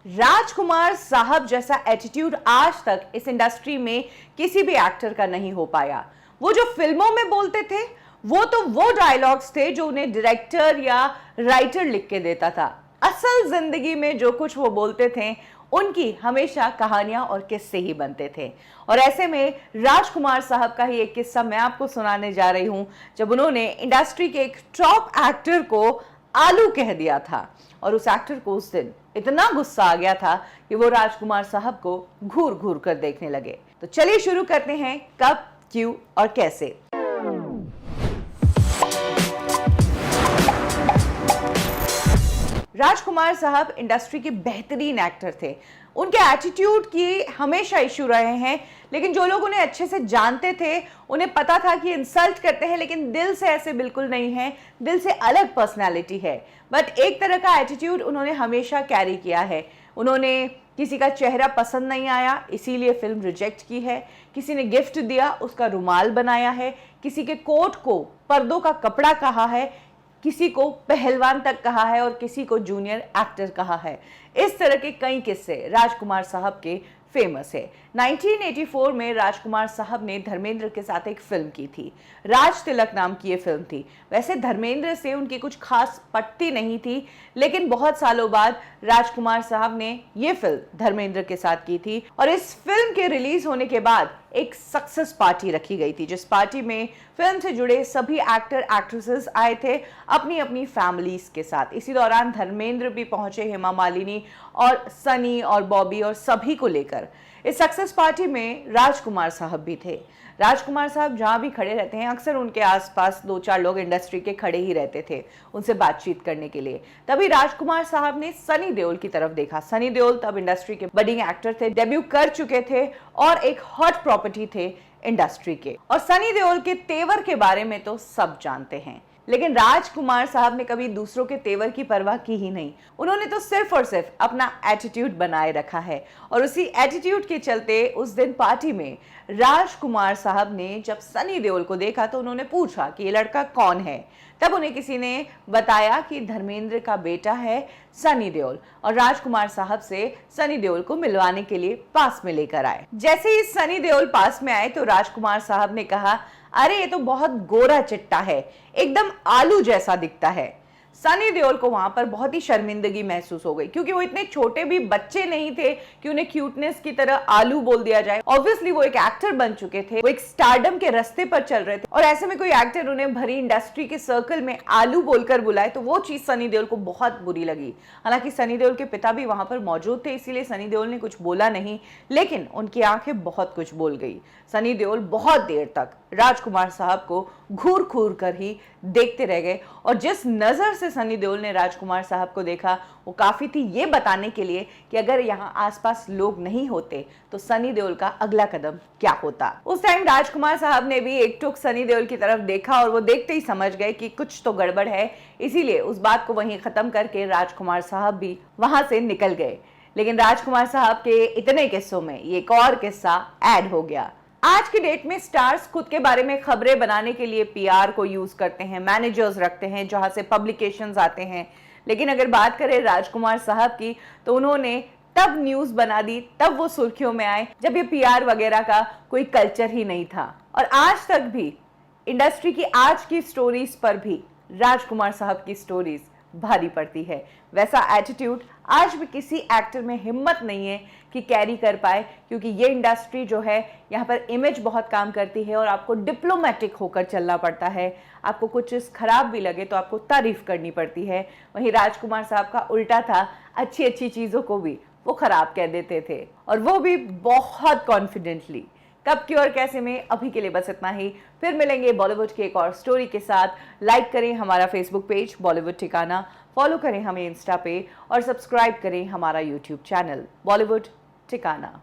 राजकुमार साहब जैसा एटीट्यूड आज तक इस इंडस्ट्री में किसी भी एक्टर का नहीं हो पाया। वो जो फिल्मों में बोलते थे वो डायलॉग्स थे जो उन्हें डायरेक्टर या राइटर लिख के देता था। असल जिंदगी में जो कुछ वो बोलते थे उनकी हमेशा कहानियां और किस्से ही बनते थे। और ऐसे में राजकुमार साहब का ही एक किस्सा मैं आपको सुनाने जा रही हूं, जब उन्होंने इंडस्ट्री के एक टॉप एक्टर को आलू कह दिया था और उस एक्टर को उस दिन इतना गुस्सा आ गया था कि वो राजकुमार साहब को घूर घूर कर देखने लगे। तो चलिए शुरू करते हैं कब, क्यों और कैसे। राजकुमार साहब इंडस्ट्री के बेहतरीन एक्टर थे। उनके एटीट्यूड की हमेशा इशू रहे हैं, लेकिन जो लोग उन्हें अच्छे से जानते थे उन्हें पता था कि इंसल्ट करते हैं, लेकिन दिल से ऐसे बिल्कुल नहीं है, दिल से अलग पर्सनालिटी है। बट एक तरह का एटीट्यूड उन्होंने हमेशा कैरी किया है। उन्होंने किसी का चेहरा पसंद नहीं आया इसीलिए फिल्म रिजेक्ट की है, किसी ने गिफ्ट दिया उसका रुमाल बनाया है, किसी के कोट को पर्दों का कपड़ा कहा है, किसी को पहलवान तक कहा है और किसी को जूनियर एक्टर कहा है। इस तरह के कई किस्से राजकुमार साहब के फेमस है। 1984 में राजकुमार साहब ने धर्मेंद्र के साथ एक फिल्म की थी, राज तिलक नाम की ये फिल्म थी। वैसे धर्मेंद्र से उनकी कुछ खास पटती नहीं थी, लेकिन बहुत सालों बाद राजकुमार साहब ने ये फिल्म धर्मेंद्र के साथ की थी और इस फिल्म के रिलीज होने के बाद एक सक्सेस पार्टी रखी गई थी, जिस पार्टी में फिल्म से जुड़े सभी एक्टर एक्ट्रेसेस आए थे अपनी अपनी फैमिलीज के साथ। इसी दौरान धर्मेंद्र भी पहुंचे, हेमा मालिनी और सनी और बॉबी और सभी को लेकर। इस सक्सेस पार्टी में राजकुमार साहब भी थे। राजकुमार साहब जहां भी खड़े रहते हैं अक्सर उनके आसपास 2-4 लोग इंडस्ट्री के खड़े ही रहते थे उनसे बातचीत करने के लिए। तभी राजकुमार साहब ने सनी देओल की तरफ देखा। सनी देओल तब इंडस्ट्री के बडिंग एक्टर थे, डेब्यू कर चुके थे और एक हॉट प्रॉपर्टी थे इंडस्ट्री के। और सनी देओल के तेवर के बारे में तो सब जानते हैं, लेकिन राजकुमार साहब ने कभी दूसरों के तेवर की परवाह की ही नहीं। उन्होंने तो सिर्फ और सिर्फ अपना एटीट्यूड बनाए रखा है और उसी एटीट्यूड के चलते उस दिन पार्टी में राजकुमार साहब ने जब सनी देओल को देखा तो उन्होंने पूछा कि ये लड़का कौन है। तब उन्हें किसी ने बताया कि धर्मेंद्र का बेटा है सनी देओल, और राजकुमार साहब से सनी देओल को मिलवाने के लिए पास में लेकर आए। जैसे ही सनी देओल पास में आए तो राजकुमार साहब ने कहा, अरे ये तो बहुत गोरा चिट्टा है, एकदम आलू जैसा दिखता है। सनी देओल को वहां पर बहुत ही शर्मिंदगी महसूस हो गई, क्योंकि वो इतने छोटे भी बच्चे नहीं थे कि उन्हें क्यूटनेस की तरह आलू बोल दिया जाए। ऑब्वियसली वो एक एक्टर बन चुके थे, वो एक स्टारडम के रास्ते पर चल रहे थे, और ऐसे में कोई एक्टर उन्हें भरी इंडस्ट्री के सर्कल में आलू बोलकर बुलाए तो वो चीज सनी देओल को बहुत बुरी लगी। हालांकि सनी देओल के पिता भी वहां पर मौजूद थे, इसीलिए सनी देओल ने कुछ बोला नहीं, लेकिन उनकी आंखें बहुत कुछ बोल गई। सनी देओल बहुत देर तक राजकुमार साहब को घूर घूर कर ही देखते रह गए, और जिस नजर से सनी देओल ने राजकुमार साहब को देखा वो काफी थी ये बताने के लिए कि अगर यहाँ आसपास लोग नहीं होते तो सनी देओल का अगला कदम क्या होता। उस टाइम राजकुमार साहब ने भी एक टुक सनी देओल की तरफ देखा और वो देखते ही समझ गए कि कुछ तो गड़बड़ है, इसीलिए उस बात को वहीं खत्म करके राजकुमार साहब भी वहां से निकल गए। लेकिन राजकुमार साहब के इतने किस्सों में ये एक और किस्सा ऐड हो गया। आज की डेट में स्टार्स खुद के बारे में खबरें बनाने के लिए पीआर को यूज करते हैं, मैनेजर्स रखते हैं जहां से पब्लिकेशंस आते हैं। लेकिन अगर बात करें राजकुमार साहब की तो उन्होंने तब न्यूज बना दी, तब वो सुर्खियों में आए जब ये पीआर वगैरह का कोई कल्चर ही नहीं था। और आज तक भी इंडस्ट्री की आज की स्टोरीज पर भी राजकुमार साहब की स्टोरीज भारी पड़ती है। वैसा एटीट्यूड आज भी किसी एक्टर में हिम्मत नहीं है कि कैरी कर पाए, क्योंकि ये इंडस्ट्री जो है यहाँ पर इमेज बहुत काम करती है और आपको डिप्लोमेटिक होकर चलना पड़ता है। आपको कुछ चीज़ खराब भी लगे तो आपको तारीफ करनी पड़ती है। वहीं राजकुमार साहब का उल्टा था, अच्छी अच्छी चीज़ों को भी वो खराब कह देते थे, और वो भी बहुत कॉन्फिडेंटली। कब, क्यों और कैसे में अभी के लिए बस इतना ही। फिर मिलेंगे बॉलीवुड की एक और स्टोरी के साथ। लाइक करें हमारा फेसबुक पेज बॉलीवुड ठिकाना, फॉलो करें हमें इंस्टा पे और सब्सक्राइब करें हमारा यूट्यूब चैनल बॉलीवुड ठिकाना।